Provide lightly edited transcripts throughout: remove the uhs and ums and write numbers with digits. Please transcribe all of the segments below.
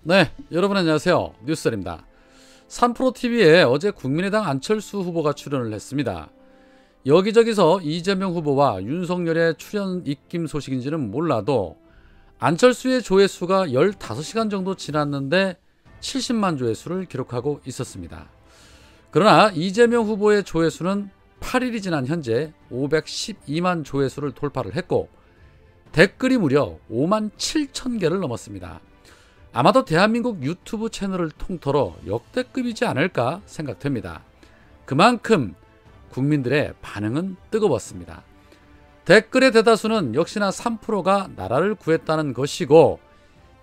네, 여러분 안녕하세요. 뉴스설입니다. 3프로TV에 어제 국민의당 안철수 후보가 출연을 했습니다. 여기저기서 이재명 후보와 윤석열의 출연 입김 소식인지는 몰라도 안철수의 조회수가 15시간 정도 지났는데 70만 조회수를 기록하고 있었습니다. 그러나 이재명 후보의 조회수는 8일이 지난 현재 512만 조회수를 돌파를 했고 댓글이 무려 5만 7천 개를 넘었습니다. 아마도 대한민국 유튜브 채널을 통틀어 역대급이지 않을까 생각됩니다. 그만큼 국민들의 반응은 뜨거웠습니다. 댓글의 대다수는 역시나 3%가 나라를 구했다는 것이고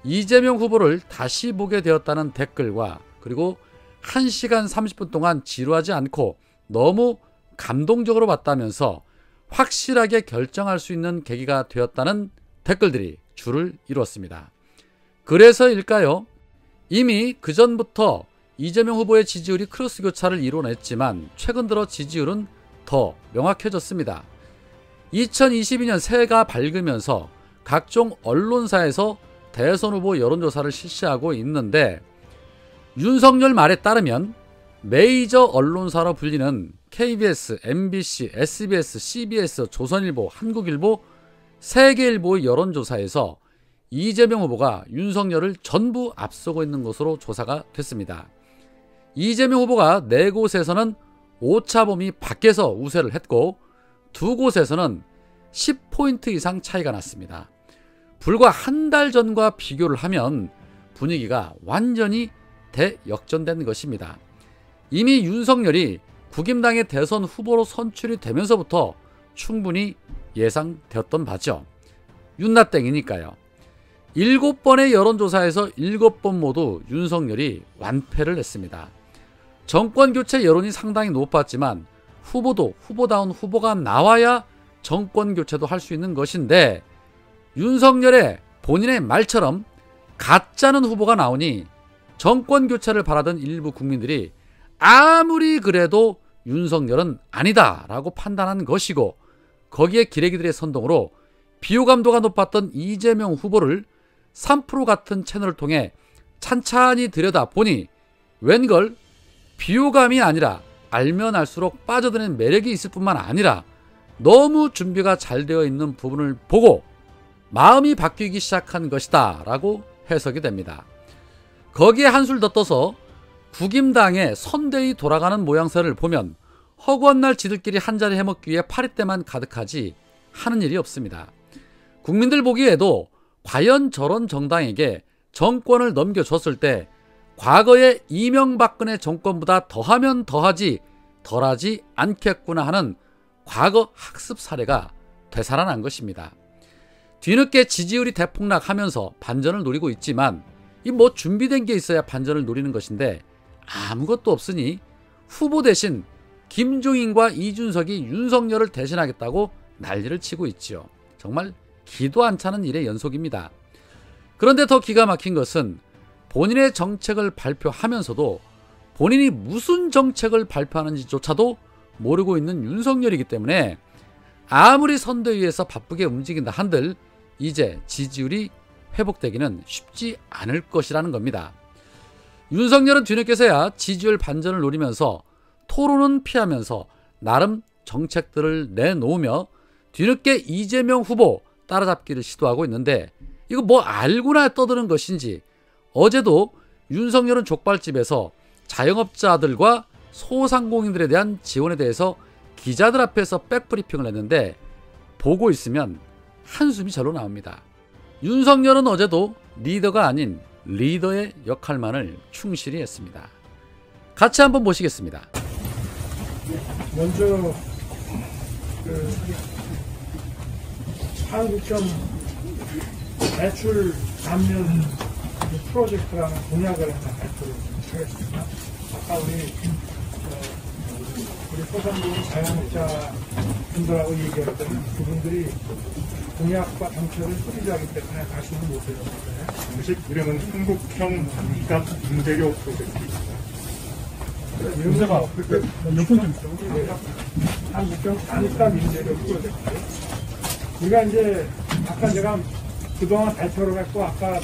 이재명 후보를 다시 보게 되었다는 댓글과 그리고 1시간 30분 동안 지루하지 않고 너무 감동적으로 봤다면서 확실하게 결정할 수 있는 계기가 되었다는 댓글들이 줄을 이루었습니다. 그래서일까요? 이미 그전부터 이재명 후보의 지지율이 크로스 교차를 이뤄냈지만 최근 들어 지지율은 더 명확해졌습니다. 2022년 새해가 밝으면서 각종 언론사에서 대선 후보 여론조사를 실시하고 있는데 윤석열 말에 따르면 메이저 언론사로 불리는 KBS, MBC, SBS, CBS, 조선일보, 한국일보, 세계일보의 여론조사에서 이재명 후보가 윤석열을 전부 앞서고 있는 것으로 조사가 됐습니다. 이재명 후보가 4곳에서는 오차범위 밖에서 우세를 했고 2곳에서는 10포인트 이상 차이가 났습니다. 불과 한 달 전과 비교를 하면 분위기가 완전히 대역전된 것입니다. 이미 윤석열이 국임당의 대선 후보로 선출이 되면서부터 충분히 예상되었던 바죠. 윤나땡이니까요. 7번의 여론조사에서 7번 모두 윤석열이 완패를 했습니다. 정권교체 여론이 상당히 높았지만 후보도 후보다운 후보가 나와야 정권교체도 할 수 있는 것인데 윤석열의 본인의 말처럼 가짜는 후보가 나오니 정권교체를 바라던 일부 국민들이 아무리 그래도 윤석열은 아니다 라고 판단한 것이고 거기에 기레기들의 선동으로 비호감도가 높았던 이재명 후보를 3% 같은 채널을 통해 찬찬히 들여다보니 웬걸 비호감이 아니라 알면 알수록 빠져드는 매력이 있을 뿐만 아니라 너무 준비가 잘 되어 있는 부분을 보고 마음이 바뀌기 시작한 것이다 라고 해석이 됩니다. 거기에 한술 더 떠서 국임당의 선대위 돌아가는 모양새를 보면 허구한 날 지들끼리 한자리 해먹기 위해 파리떼만 가득하지 하는 일이 없습니다. 국민들 보기에도 과연 저런 정당에게 정권을 넘겨줬을 때 과거의 이명박근혜 정권보다 더하면 더하지 덜하지 않겠구나 하는 과거 학습 사례가 되살아난 것입니다. 뒤늦게 지지율이 대폭락하면서 반전을 노리고 있지만 이 뭐 준비된 게 있어야 반전을 노리는 것인데 아무것도 없으니 후보 대신 김종인과 이준석이 윤석열을 대신하겠다고 난리를 치고 있지요. 정말 기도 안 차는 일의 연속입니다. 그런데 더 기가 막힌 것은 본인의 정책을 발표하면서도 본인이 무슨 정책을 발표하는지조차도 모르고 있는 윤석열이기 때문에 아무리 선대위에서 바쁘게 움직인다 한들 이제 지지율이 회복되기는 쉽지 않을 것이라는 겁니다. 윤석열은 뒤늦게서야 지지율 반전을 노리면서 토론은 피하면서 나름 정책들을 내놓으며 뒤늦게 이재명 후보 따라잡기를 시도하고 있는데 이거 뭐 알고나 떠드는 것인지 어제도 윤석열은 족발집에서 자영업자들과 소상공인들에 대한 지원에 대해서 기자들 앞에서 백브리핑을 했는데 보고 있으면 한숨이 절로 나옵니다. 윤석열은 어제도 리더가 아닌 리더의 역할만을 충실히 했습니다. 같이 한번 보시겠습니다. 먼저 한국형 대출 감면 프로젝트라는 공약을 하나 발표를 하겠습니다. 아까 우리 소상공인 자영업자 분들하고 얘기했던 그분들이 공약과 정책을 소비자이기 때문에 다시는 못 들었는데 공식 이름은 한국형 반값 임대료 프로젝트입니다. 문제가 한국형 반값 임대료 프로젝트. 우리가 이제 아까 제가 그동안 발표를 했고 아까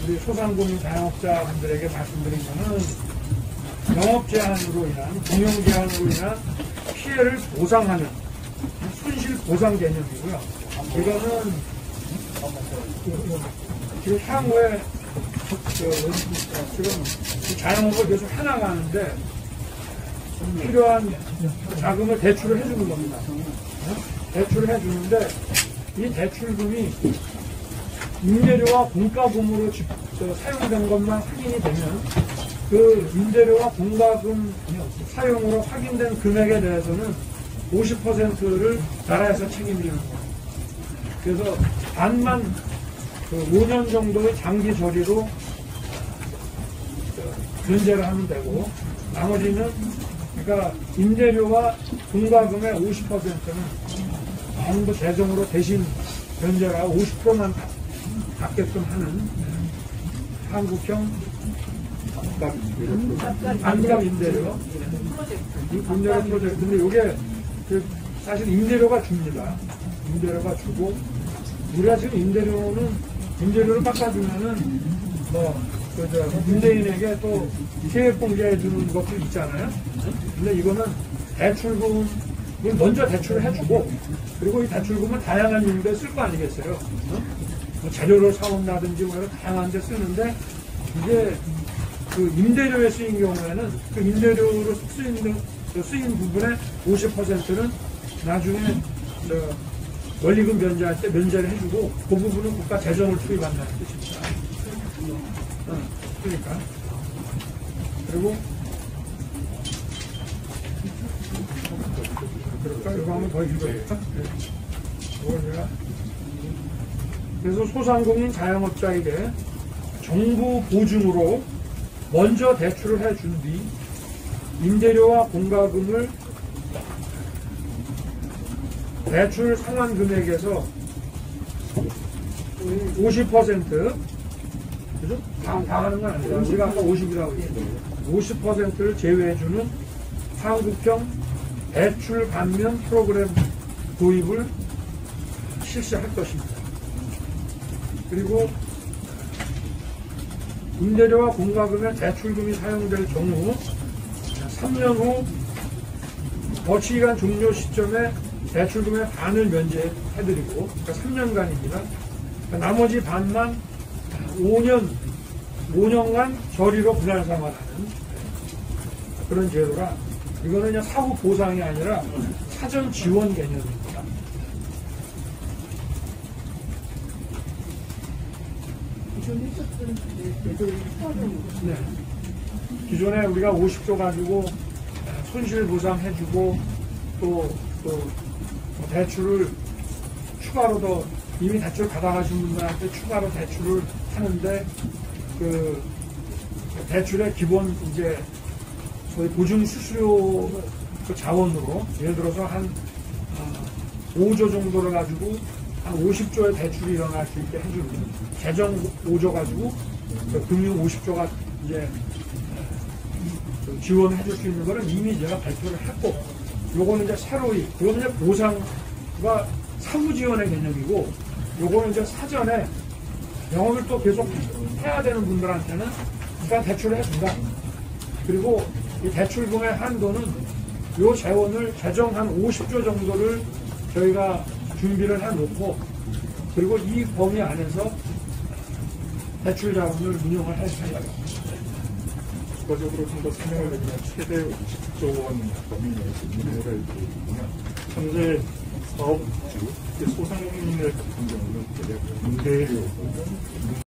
우리 소상공인 자영업자분들에게 말씀드린 거는 영업 제한으로 인한, 공영 제한으로 인한 피해를 보상하는 손실 보상 개념이고요. 이거는 지금 향후에 지금 자영업을 계속 해나가는데 필요한 자금을 대출을 해주는 겁니다. 대출을 해주는데 이 대출금이 임대료와 공과금으로 사용된 것만 확인이 되면 그 임대료와 공과금 사용으로 확인된 금액에 대해서는 50%를 나라에서 책임지는 거예요. 그래서 반만 5년 정도의 장기 저리로 변제를 하면 되고 나머지는 그러니까 임대료와 공과금의 50%는 정부 재정으로 대신 변제가 50%만 받게끔 하는 한국형 반값 임대료 임대료 프로젝트. 근데 이게 사실 임대료가 줍니다. 임대료가 주고 우리가 지금 임대료를 깎아주면은 임대인에게 또 세액 공제해 주는 것도 있잖아요. 근데 이거는 대출금을 먼저 대출을 해주고 그리고 이 대출금은 다양한 용도에 쓸 거 아니겠어요. 뭐 재료를 사온다든지 뭐 이런 다양한 데 쓰는데 이게 그 임대료에 쓰인 경우에는 그 임대료로 쓰인 부분의 50%는 나중에 원리금 면제할 때 면제를 해주고 그 부분은 국가 재정을 투입한다는 뜻입니다. 그러니까 그리고 이거 한번 더 읽어볼까? 그래서 소상공인 자영업자에게 정부 보증으로 먼저 대출을 해준 뒤 임대료와 공과금을 대출 상환 금액에서 50% 그죠? 다 하는 건 아니에요. 우리가 아까 50이라고 했어요. 50%를 제외해주는 한국형 대출 감면 프로그램 도입을 실시할 것입니다. 그리고 임대료와 공과금의 대출금이 사용될 경우 3년 후 거치기간 종료 시점에 대출금의 반을 면제해드리고 그러니까 3년간입니다. 그러니까 나머지 반만 5년간 저리로 분할상환하는 그런 제도라 이거는 그냥 사후 보상이 아니라 사전 지원 개념입니다. 네. 기존에 우리가 50조 가지고 손실 보상해주고 또 대출을 추가로 더 이미 대출 받아가신 분들한테 추가로 대출을 하는데 그 대출의 기본 이제 소위 보증 수수료 그 자원으로 예를 들어서 한 5조 정도를 가지고 한 50조의 대출이 일어날 수 있게 해주는 재정 5조 가지고 그 금융 50조가 이제 지원해 줄 수 있는 거는 이미 제가 발표를 했고 요거는 이제 새로이 이거는 이제 보상과 사후 지원의 개념이고 요거는 이제 사전에 영업을 또 계속 해야 되는 분들한테는 일단 대출을 해준다. 그리고 이 대출금의 한도는 요 재원을 재정 한 50조 정도를 저희가 준비를 해놓고 그리고 이 범위 안에서 대출 자원을 운영을 할 생각입니다. 추가적으로 좀 더 설명을 드리면 최대 50조 원 범위 내에서 임대가 있거든요. 현재 사업주, 소상공인을 같은 경우는 임대료